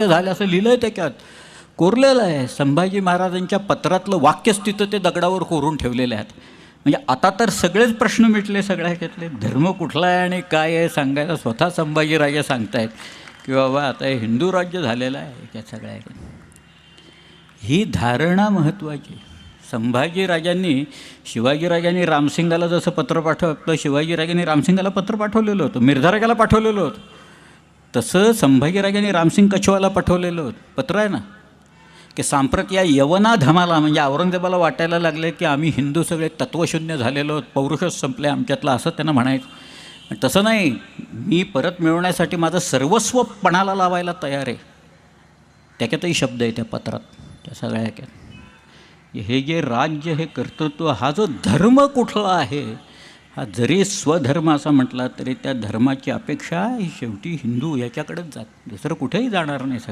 झालं असं लिहिलं आहे त्याच्यात, कोरलेलं आहे. संभाजी महाराजांच्या पत्रातलं वाक्यच तिथं ते दगडावर कोरून ठेवलेले आहेत. म्हणजे आता तर सगळेच प्रश्न मिटले सगळ्या ह्याच्यातले. धर्म कुठला आहे आणि काय आहे सांगायला स्वतः संभाजीराजे सांगतायत की बाबा आता हे हिंदू राज्य झालेलं आहे या सगळ्या ही धारणा महत्त्वाची. संभाजीराजांनी शिवाजीराजांनी रामसिंगाला जसं पत्र पाठवलं, शिवाजीराजांनी रामसिंगाला पत्र पाठवलेलं होतं, मिर्झाराजाला पाठवलेलं होतं. तसं संभाजीराजांनी रामसिंग कछवाला पाठवलेलं होतं पत्र आहे ना, की सांप्रत या यवना धमाला म्हणजे औरंगजेबाला वाटायला लागले की आम्ही हिंदू सगळे तत्वशून्य झालेलो आहोत, पौरुषच संपले आमच्यातलं, असं त्यांना म्हणायचं. तसं नाही, मी परत मिळवण्यासाठी माझं सर्वस्व पणाला लावायला तयार आहे. त्याच्यातही शब्द आहे त्या पत्रात, त्या सगळ्या ह्याच्यात. हे जे राज्य, हे कर्तृत्व, हा जो धर्म कुठला आहे, हा जरी स्वधर्म असा म्हटला तरी त्या धर्माची अपेक्षा ही शेवटी हिंदू याच्याकडेच जात, दुसरं कुठेही जाणार नाही.